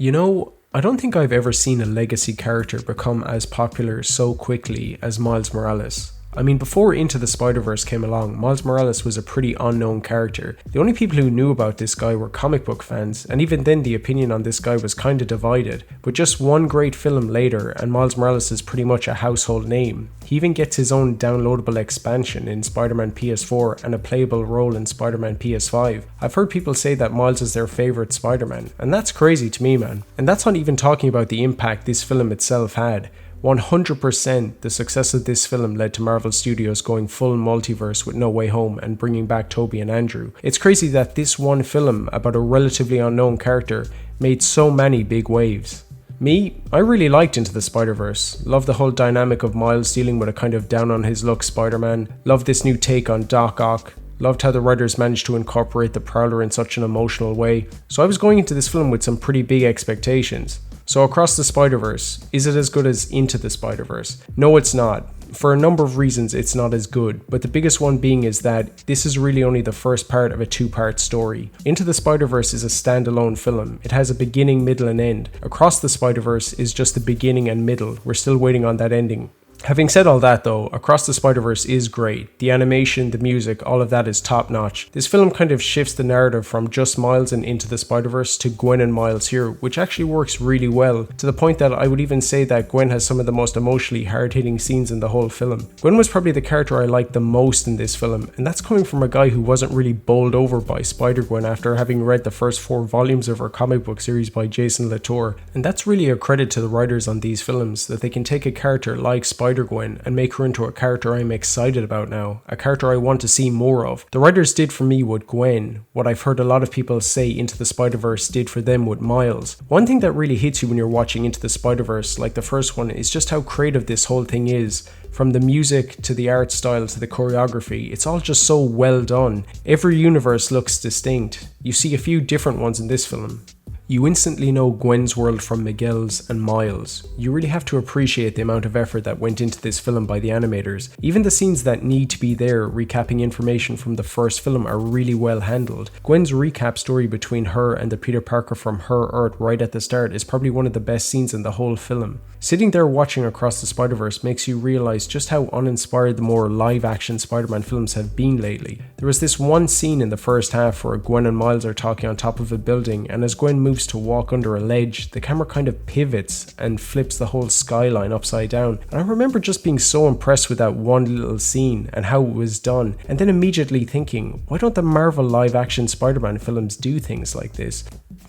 You know, I don't think I've ever seen a legacy character become as popular so quickly as Miles Morales. I mean, before Into the Spider-Verse came along, Miles Morales was a pretty unknown character. The only people who knew about this guy were comic book fans, and even then the opinion on this guy was kinda divided. But just one great film later, and Miles Morales is pretty much a household name. He even gets his own downloadable expansion in Spider-Man PS4 and a playable role in Spider-Man PS5. I've heard people say that Miles is their favourite Spider-Man, and that's crazy to me, man. And that's not even talking about the impact this film itself had. 100% the success of this film led to Marvel Studios going full multiverse with No Way Home and bringing back Tobey and Andrew. It's crazy that this one film about a relatively unknown character made so many big waves. Me, I really liked Into the Spider-Verse. Loved the whole dynamic of Miles dealing with a kind of down on his luck Spider-Man. Loved this new take on Doc Ock. Loved how the writers managed to incorporate the Prowler in such an emotional way. So I was going into this film with some pretty big expectations. So Across the Spider-Verse, is it as good as Into the Spider-Verse? No, it's not. For a number of reasons, it's not as good, but the biggest one being is that this is really only the first part of a two-part story. Into the Spider-Verse is a standalone film. It has a beginning, middle, and end. Across the Spider-Verse is just the beginning and middle. We're still waiting on that ending. Having said all that though, Across the Spider-Verse is great. The animation, the music, all of that is top notch. This film kind of shifts the narrative from just Miles and Into the Spider-Verse to Gwen and Miles here, which actually works really well, to the point that I would even say that Gwen has some of the most emotionally hard-hitting scenes in the whole film. Gwen was probably the character I liked the most in this film, and that's coming from a guy who wasn't really bowled over by Spider-Gwen after having read the first 4 volumes of her comic book series by Jason Latour. And that's really a credit to the writers on these films, that they can take a character like Spider-Gwen and make her into a character I'm excited about now, a character I want to see more of. The writers did for me with Gwen what I've heard a lot of people say Into the Spider-Verse did for them with Miles. One thing that really hits you when you're watching Into the Spider-Verse, like the first one, is just how creative this whole thing is. From the music to the art style to the choreography, it's all just so well done. Every universe looks distinct. You see a few different ones in this film. You instantly know Gwen's world from Miguel's and Miles. You really have to appreciate the amount of effort that went into this film by the animators. Even the scenes that need to be there, recapping information from the first film, are really well handled. Gwen's recap story between her and the Peter Parker from her Earth right at the start is probably one of the best scenes in the whole film. Sitting there watching Across the Spider-Verse makes you realize just how uninspired the more live-action Spider-Man films have been lately. There was this one scene in the first half where Gwen and Miles are talking on top of a building, and as Gwen moves to walk under a ledge, the camera kind of pivots and flips the whole skyline upside down. And I remember just being so impressed with that one little scene and how it was done, and then immediately thinking, why don't the Marvel live-action Spider-Man films do things like this?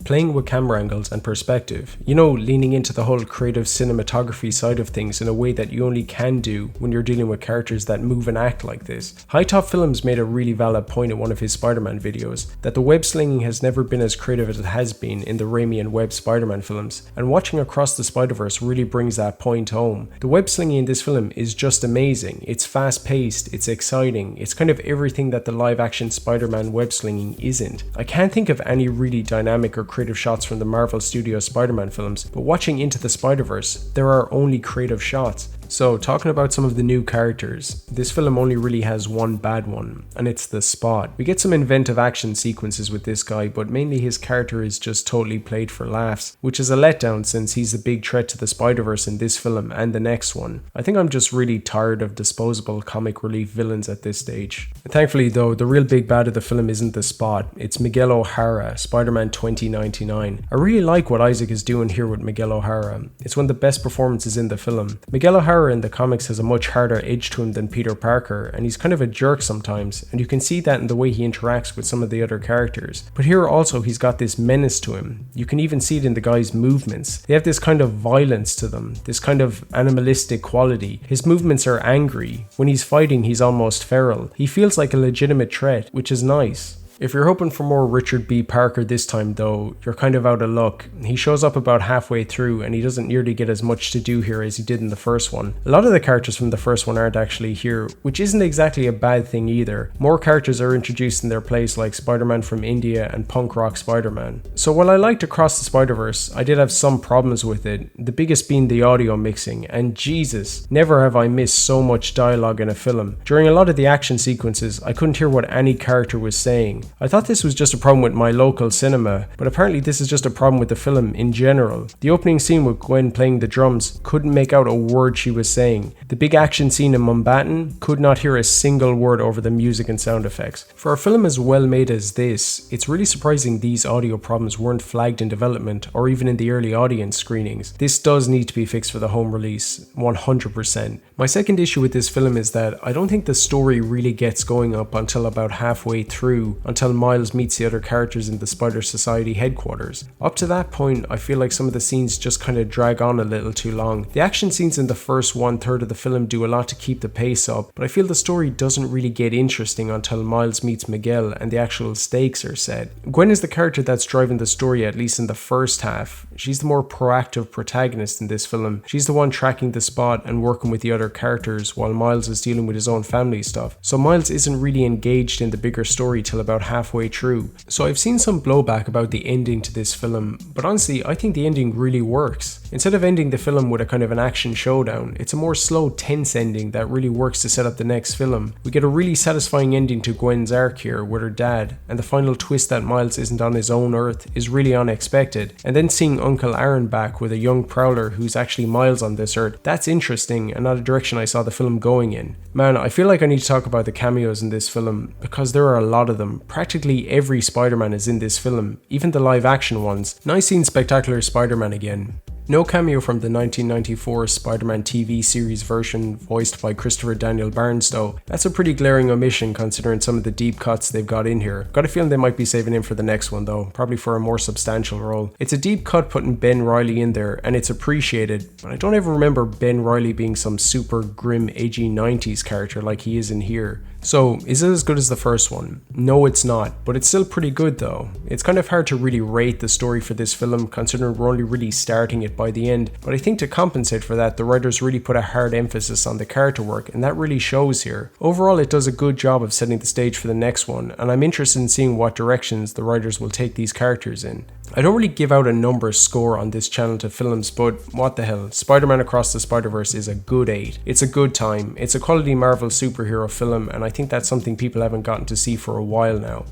Playing with camera angles and perspective, you know, leaning into the whole creative cinematography side of things in a way that you only can do when you're dealing with characters that move and act like this. High Top Films made a really valid point in one of his Spider-Man videos, that the web slinging has never been as creative as it has been in the Raimi and Webb Spider-Man films, and watching Across the Spider-Verse really brings that point home. The web slinging in this film is just amazing. It's fast paced, it's exciting, it's kind of everything that the live action Spider-Man web slinging isn't. I can't think of any really dynamic or creative shots from the Marvel Studios Spider-Man films, but watching Into the Spider-Verse, there are only creative shots. So, talking about some of the new characters, this film only really has one bad one, and it's the Spot. We get some inventive action sequences with this guy, but mainly his character is just totally played for laughs, which is a letdown since he's the big threat to the Spider-Verse in this film and the next one. I think I'm just really tired of disposable comic relief villains at this stage. Thankfully though, the real big bad of the film isn't the Spot, it's Miguel O'Hara, Spider-Man 2099. I really like what Isaac is doing here with Miguel O'Hara. It's one of the best performances in the film. Miguel O'Hara in the comics has a much harder edge to him than Peter Parker, and he's kind of a jerk sometimes, and you can see that in the way he interacts with some of the other characters. But here also he's got this menace to him. You can even see it in the guy's movements. They have this kind of violence to them, this kind of animalistic quality. His movements are angry. When he's fighting, he's almost feral. He feels like a legitimate threat, which is nice. If you're hoping for more Richard B. Parker this time though, you're kind of out of luck. He shows up about halfway through and he doesn't nearly get as much to do here as he did in the first one. A lot of the characters from the first one aren't actually here, which isn't exactly a bad thing either. More characters are introduced in their place, like Spider-Man from India and Punk Rock Spider-Man. So while I liked Across the Spider-Verse, I did have some problems with it, the biggest being the audio mixing, and Jesus, never have I missed so much dialogue in a film. During a lot of the action sequences, I couldn't hear what any character was saying. I thought this was just a problem with my local cinema, but apparently this is just a problem with the film in general. The opening scene with Gwen playing the drums, couldn't make out a word she was saying. The big action scene in Mumbattan, could not hear a single word over the music and sound effects. For a film as well made as this, it's really surprising these audio problems weren't flagged in development or even in the early audience screenings. This does need to be fixed for the home release, 100%. My second issue with this film is that I don't think the story really gets going up until about halfway through, until Miles meets the other characters in the Spider Society headquarters. Up to that point, I feel like some of the scenes just kind of drag on a little too long. The action scenes in the first 1/3 of the film do a lot to keep the pace up, but I feel the story doesn't really get interesting until Miles meets Miguel and the actual stakes are set. Gwen is the character that's driving the story, at least in the first half. She's the more proactive protagonist in this film. She's the one tracking the spot and working with the other characters while Miles is dealing with his own family stuff. So Miles isn't really engaged in the bigger story till about halfway through. So I've seen some blowback about the ending to this film, but honestly I think the ending really works. Instead of ending the film with a kind of an action showdown, it's a more slow, tense ending that really works to set up the next film. We get a really satisfying ending to Gwen's arc here with her dad, and the final twist that Miles isn't on his own Earth is really unexpected. And then seeing Uncle Aaron back with a young Prowler who's actually Miles on this Earth, that's interesting and not a direction I saw the film going in. Man, I feel like I need to talk about the cameos in this film, because there are a lot of them. Practically every Spider-Man is in this film, even the live action ones. Nice seeing Spectacular Spider-Man again. No cameo from the 1994 Spider-Man TV series version voiced by Christopher Daniel Barnes though. That's a pretty glaring omission considering some of the deep cuts they've got in here. Got a feeling they might be saving him for the next one though, probably for a more substantial role. It's a deep cut putting Ben Reilly in there and it's appreciated, but I don't ever remember Ben Reilly being some super grim edgy 90s character like he is in here. So, is it as good as the first one? No, it's not, but it's still pretty good though. It's kind of hard to really rate the story for this film considering we're only really starting it by the end, but I think to compensate for that, the writers really put a hard emphasis on the character work, and that really shows here. Overall, it does a good job of setting the stage for the next one, and I'm interested in seeing what directions the writers will take these characters in. I don't really give out a number score on this channel to films, but what the hell, Spider-Man Across the Spider-Verse is a good 8. It's a good time, it's a quality Marvel superhero film, and I think that's something people haven't gotten to see for a while now.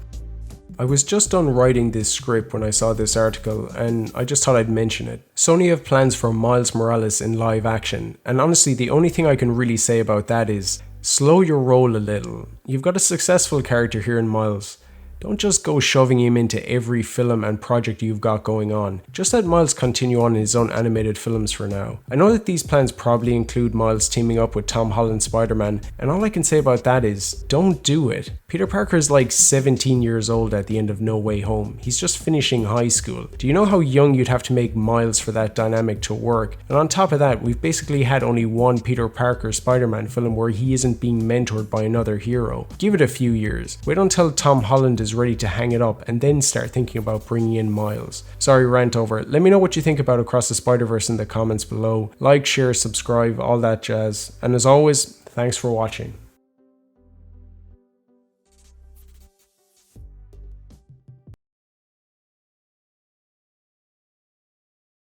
I was just done writing this script when I saw this article, and I just thought I'd mention it. Sony have plans for Miles Morales in live action, and honestly the only thing I can really say about that is, slow your roll a little. You've got a successful character here in Miles. Don't just go shoving him into every film and project you've got going on. Just let Miles continue on in his own animated films for now. I know that these plans probably include Miles teaming up with Tom Holland's Spider-Man, and all I can say about that is, don't do it. Peter Parker is like 17 years old at the end of No Way Home. He's just finishing high school. Do you know how young you'd have to make Miles for that dynamic to work? And on top of that, we've basically had only one Peter Parker Spider-Man film where he isn't being mentored by another hero. Give it a few years. Wait until Tom Holland is ready to hang it up and then start thinking about bringing in Miles. Sorry, rant over. Let me know what you think about Across the Spider-Verse in the comments below. Like, share, subscribe, all that jazz. And as always, thanks for watching.